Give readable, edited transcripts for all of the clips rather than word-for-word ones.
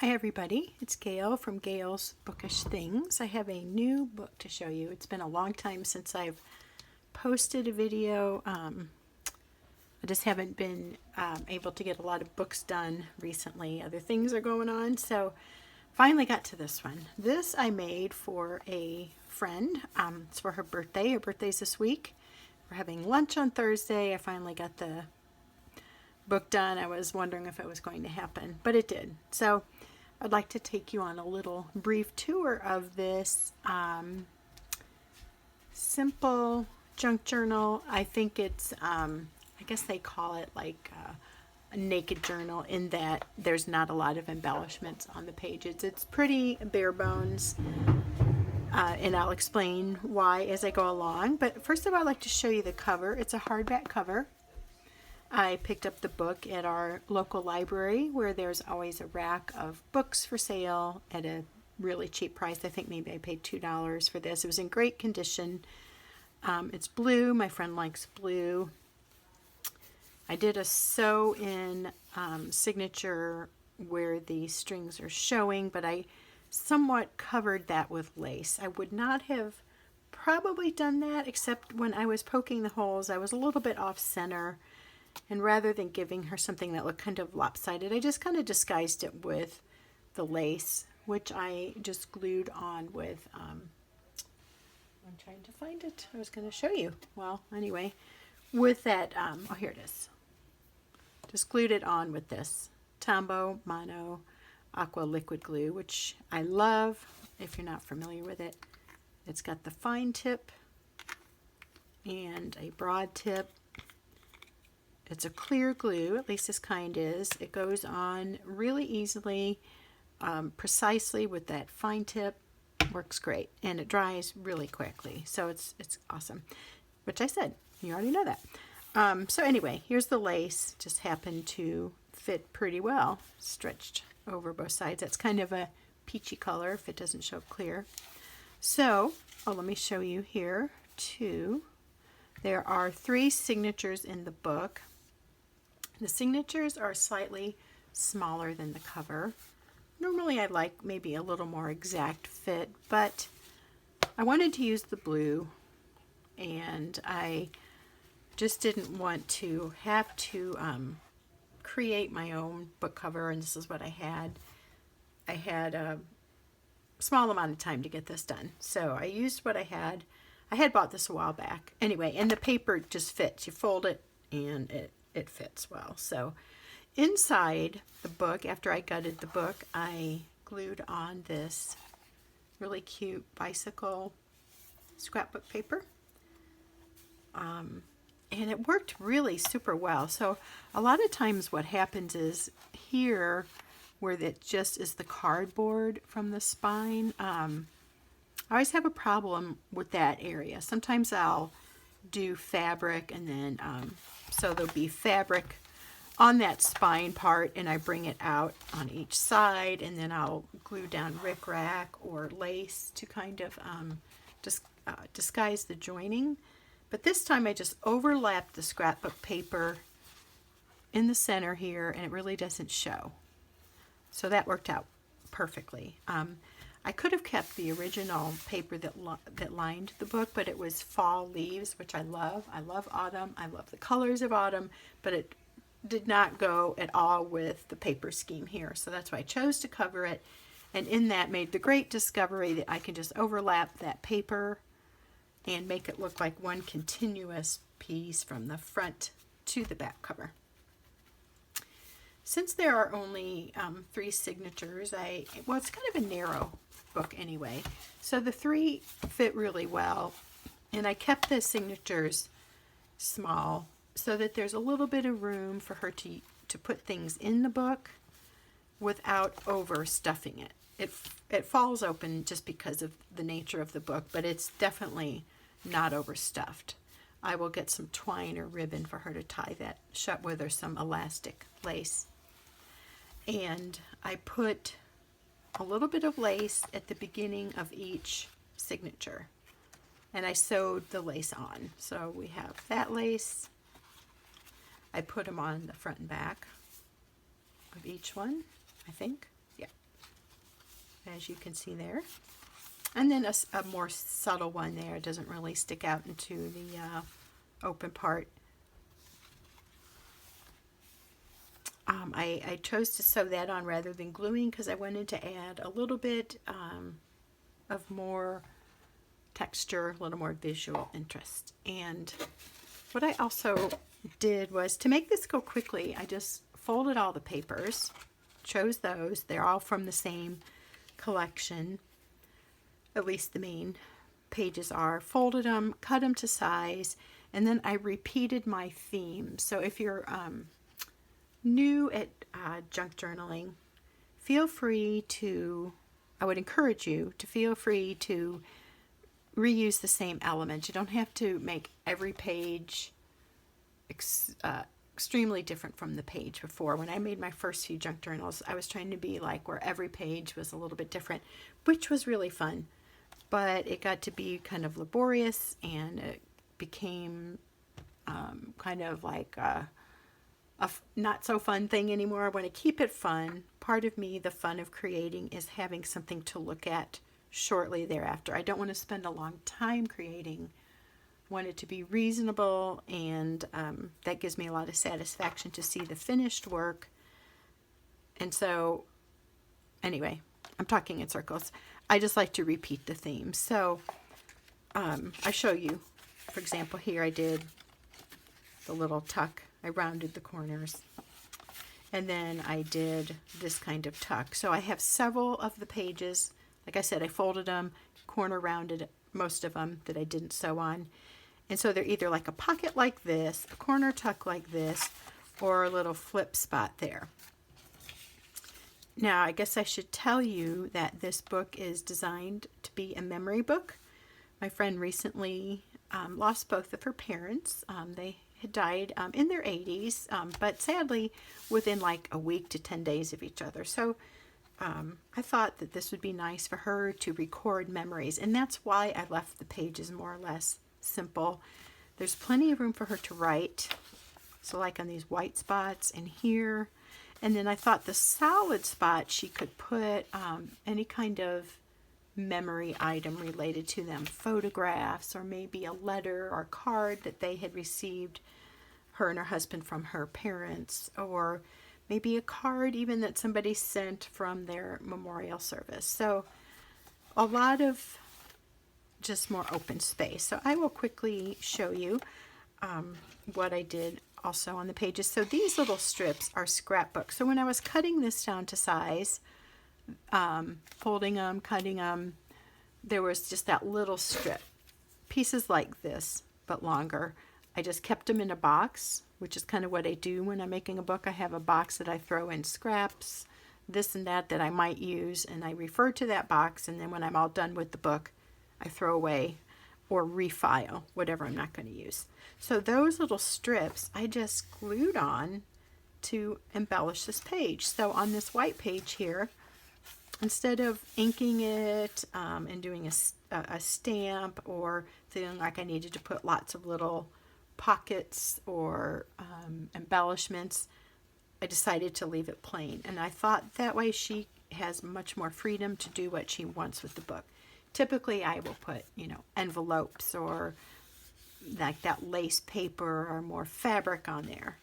Hi everybody, it's Gail from Gail's Bookish Things. I have a new book to show you. It's been a long time since I've posted a video. I just haven't been able to get a lot of books done recently. Other things are going on, so finally got to this one. This I made for a friend. It's for her birthday. Her birthday's this week. We're having lunch on Thursday. I finally got the book done. I was wondering if it was going to happen, but it did. So I'd like to take you on a little brief tour of this simple junk journal. I think it's, I guess they call it like a naked journal in that there's not a lot of embellishments on the pages. It's pretty bare bones, and I'll explain why as I go along. But first of all, I'd like to show you the cover. It's a hardback cover. I picked up the book at our local library where there's always a rack of books for sale at a really cheap price. I think maybe I paid $2 for this. It was in great condition. It's blue. My friend likes blue. I did a sew-in signature where the strings are showing, but I somewhat covered that with lace. I would not have probably done that, except when I was poking the holes, I was a little bit off center. And rather than giving her something that looked kind of lopsided, I just kind of disguised it with the lace, which I just glued on with, I'm trying to find it. I was going to show you. Well, anyway, with that, oh, here it is. Just glued it on with this Tombow Mono Aqua Liquid Glue, which I love if you're not familiar with it. It's got the fine tip and a broad tip. It's a clear glue, at least this kind is. It goes on really easily, precisely with that fine tip. Works great, and it dries really quickly. So it's awesome, which I said, you already know that. So anyway, here's the lace. Just happened to fit pretty well, stretched over both sides. That's kind of a peachy color if it doesn't show clear. So, let me show you here too. There are 3 signatures in the book. The signatures are slightly smaller than the cover. Normally I like maybe a little more exact fit, but I wanted to use the blue, and I just didn't want to have to create my own book cover, and this is what I had. I had a small amount of time to get this done, so I used what I had. I had bought this a while back. Anyway, and the paper just fits. You fold it and it fits well. So inside the book, after I gutted the book, I glued on this really cute bicycle scrapbook paper. And it worked really super well. So a lot of times what happens is here, where it just is the cardboard from the spine, I always have a problem with that area. Sometimes I'll do fabric, and then so there'll be fabric on that spine part, and I bring it out on each side, and then I'll glue down rickrack or lace to kind of disguise the joining. But this time I just overlapped the scrapbook paper in the center here, and it really doesn't show. So that worked out perfectly. I could have kept the original paper that lined the book, but it was fall leaves, which I love. I love autumn. I love the colors of autumn, but it did not go at all with the paper scheme here. So that's why I chose to cover it, and in that made the great discovery that I can just overlap that paper and make it look like one continuous piece from the front to the back cover. Since there are only 3 signatures, well, it's kind of a narrow book anyway, so the 3 fit really well, and I kept the signatures small so that there's a little bit of room for her to put things in the book without overstuffing it. It falls open just because of the nature of the book, but it's definitely not overstuffed. I will get some twine or ribbon for her to tie that shut with, or some elastic lace. And I put a little bit of lace at the beginning of each signature, and I sewed the lace on. So we have that lace. I put them on the front and back of each one, I think. Yeah. as you can see there. And then a more subtle one there. It doesn't really stick out into the open part. I chose to sew that on rather than gluing because I wanted to add a little bit of more texture, a little more visual interest. And what I also did was, to make this go quickly, I just folded all the papers, chose those. They're all from the same collection, at least the main pages are. Folded them, cut them to size, and then I repeated my theme. So if you're new at junk journaling, feel free to, I would encourage you to feel free to reuse the same elements. You don't have to make every page extremely different from the page before. When I made my first few junk journals, I was trying to be like where every page was a little bit different, which was really fun. But it got to be kind of laborious, and it became kind of like a not so fun thing anymore. I want to keep it fun. Part of me, the fun of creating, is having something to look at shortly thereafter. I don't want to spend a long time creating. I want it to be reasonable, and that gives me a lot of satisfaction to see the finished work. And so, anyway, I'm talking in circles. I just like to repeat the theme. So I show you, for example, here I did the little tuck. I rounded the corners. And then I did this kind of tuck. So I have several of the pages. Like I said, I folded them, corner rounded most of them that I didn't sew on. And so they're either like a pocket like this, a corner tuck like this, or a little flip spot there. Now, I guess I should tell you that this book is designed to be a memory book. My friend recently lost both of her parents. They had died in their 80s, but sadly within like a week to 10 days of each other. So I thought that this would be nice for her to record memories, and that's why I left the pages more or less simple. There's plenty of room for her to write, so like on these white spots and here. And then I thought the solid spot she could put any kind of memory item related to them, photographs, or maybe a letter or card that they had received, her and her husband, from her parents, or maybe a card even that somebody sent from their memorial service. So a lot of just more open space. So I will quickly show you what I did also on the pages. So these little strips are scrapbooks. So when I was cutting this down to size, folding them, cutting them, there was just that little strip. Pieces like this, but longer. I just kept them in a box, which is kind of what I do when I'm making a book. I have a box that I throw in scraps, this and that I might use, and I refer to that box, and then when I'm all done with the book, I throw away or refile whatever I'm not going to use. So those little strips I just glued on to embellish this page. So on this white page here, instead of inking it and doing a stamp or feeling like I needed to put lots of little pockets or embellishments, I decided to leave it plain. And I thought that way she has much more freedom to do what she wants with the book. Typically I will put, envelopes or like that lace paper or more fabric on there.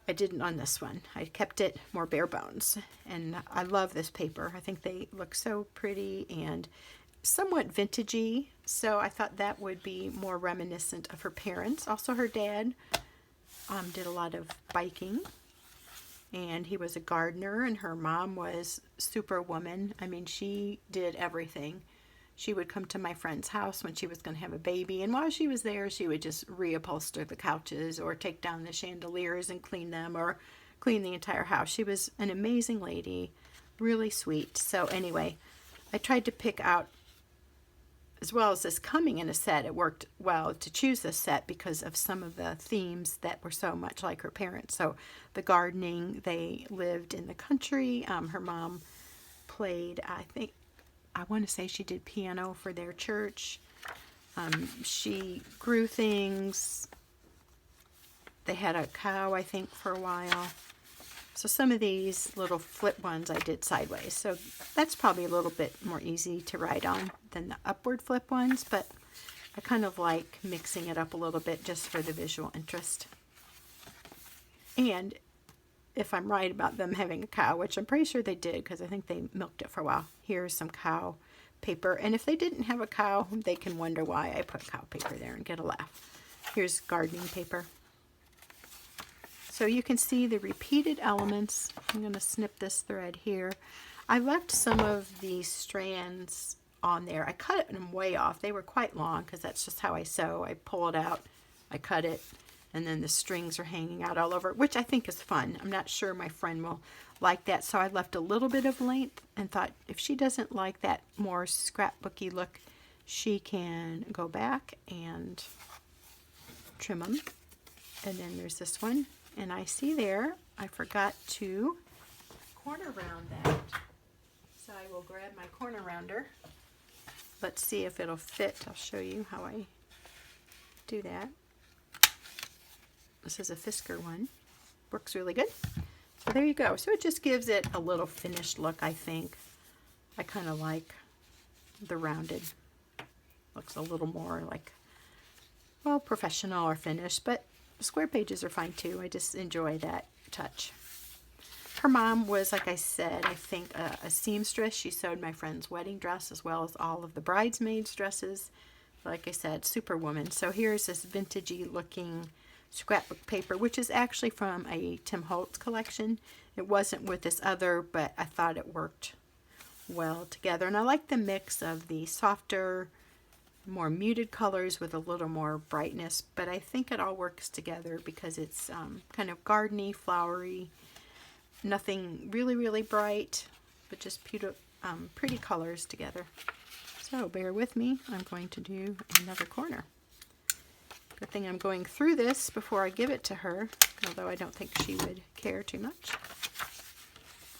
I didn't on this one. I kept it more bare bones. And I love this paper. I think they look so pretty and somewhat vintagey. So I thought that would be more reminiscent of her parents. Also her dad did a lot of biking. And he was a gardener, and her mom was superwoman. I mean, she did everything. She would come to my friend's house when she was going to have a baby, and while she was there, she would just reupholster the couches or take down the chandeliers and clean them or clean the entire house. She was an amazing lady, really sweet. So anyway, I tried to pick out, as well as this coming in a set, it worked well to choose this set because of some of the themes that were so much like her parents. So the gardening, they lived in the country. Her mom played, I want to say she did piano for their church. She grew things. They had a cow, I think, for a while. So some of these little flip ones I did sideways. So that's probably a little bit more easy to write on than the upward flip ones, but I kind of like mixing it up a little bit just for the visual interest. And if I'm right about them having a cow, which I'm pretty sure they did because I think they milked it for a while, here's some cow paper. And if they didn't have a cow, they can wonder why I put cow paper there and get a laugh. Here's gardening paper. So you can see the repeated elements. I'm going to snip this thread here. I left some of the strands on there. I cut them way off. They were quite long because that's just how I sew. I pull it out, I cut it, and then the strings are hanging out all over, which I think is fun. I'm not sure my friend will like that, so I left a little bit of length and thought if she doesn't like that more scrapbooky look, she can go back and trim them. And then there's this one. And I see there, I forgot to corner round that. So I will grab my corner rounder. Let's see if it'll fit. I'll show you how I do that. This is a Fisker one. Works really good. So there you go. So it just gives it a little finished look, I think. I kind of like the rounded. Looks a little more like, well, professional or finished, but square pages are fine too. I just enjoy that touch. Her mom was, like I said, I think a seamstress. She sewed my friend's wedding dress as well as all of the bridesmaids' dresses. Like I said, superwoman. So here's this vintagey looking scrapbook paper, which is actually from a Tim Holtz collection. It wasn't with this other, but I thought it worked well together. And I like the mix of the softer, more muted colors with a little more brightness, but I think it all works together because it's kind of gardeny, flowery, nothing really bright, but just pretty colors together. So bear with me, I'm going to do another corner. Good thing I'm going through this before I give it to her, although I don't think she would care too much.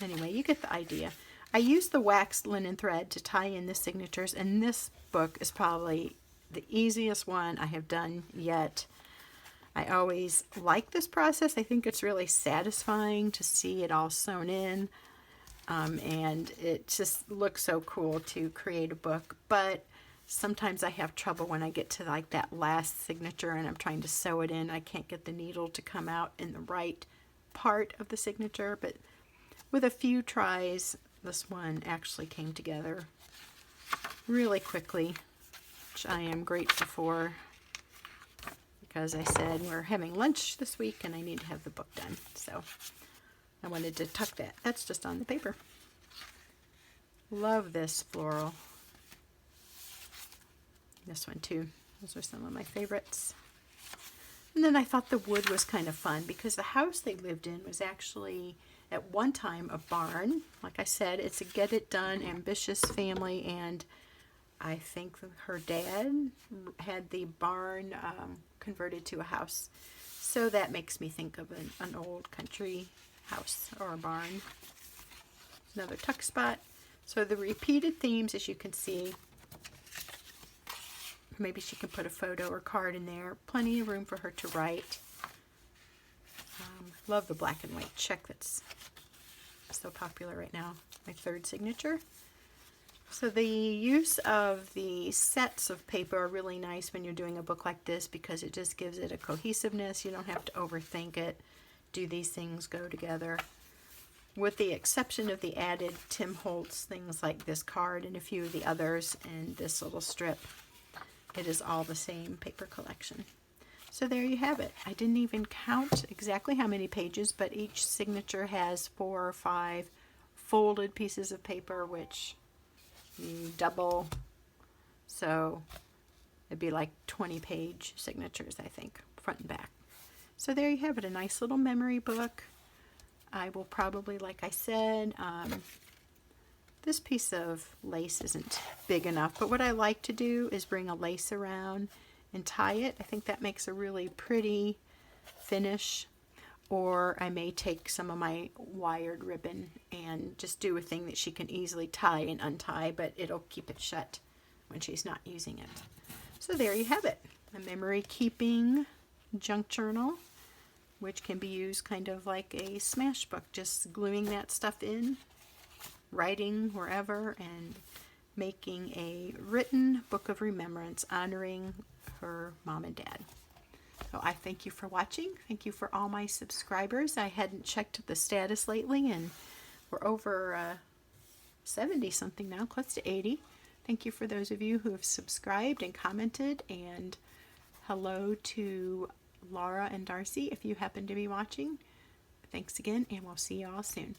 Anyway, you get the idea. I used the waxed linen thread to tie in the signatures, and this book is probably the easiest one I have done yet. I always like this process. I think it's really satisfying to see it all sewn in, and it just looks so cool to create a book. But sometimes I have trouble when I get to like that last signature and I'm trying to sew it in. I can't get the needle to come out in the right part of the signature, but with a few tries, this one actually came together really quickly, which I am grateful for, because I said we're having lunch this week and I need to have the book done. So I wanted to tuck that. That's just on the paper. Love this floral. This one too. Those are some of my favorites. And then I thought the wood was kind of fun because the house they lived in was actually at one time a barn. Like I said, it's a get it done, ambitious family, and I think her dad had the barn converted to a house. So that makes me think of an old country house or a barn. Another tuck spot. So the repeated themes, as you can see, maybe she can put a photo or card in there. Plenty of room for her to write. Love the black and white check that's so popular right now. My third signature. So the use of the sets of paper are really nice when you're doing a book like this because it just gives it a cohesiveness. You don't have to overthink it. Do these things go together? With the exception of the added Tim Holtz things like this card and a few of the others and this little strip, it is all the same paper collection. So there you have it. I didn't even count exactly how many pages, but each signature has 4 or 5 folded pieces of paper, which you double. So it'd be like 20-page signatures, I think, front and back. So there you have it, a nice little memory book. I will probably, like I said, this piece of lace isn't big enough, but what I like to do is bring a lace around and tie it. I think that makes a really pretty finish. Or I may take some of my wired ribbon and just do a thing that she can easily tie and untie, but it'll keep it shut when she's not using it. So there you have it, a memory keeping junk journal. which can be used kind of like a smash book, just gluing that stuff in, writing wherever, and making a written book of remembrance honoring her mom and dad. So I thank you for watching. Thank you for all my subscribers. I hadn't checked the status lately, and we're over 70 something now, close to 80. Thank you for those of you who have subscribed and commented, and hello to Laura and Darcy if you happen to be watching. Thanks again, and we'll see you all soon.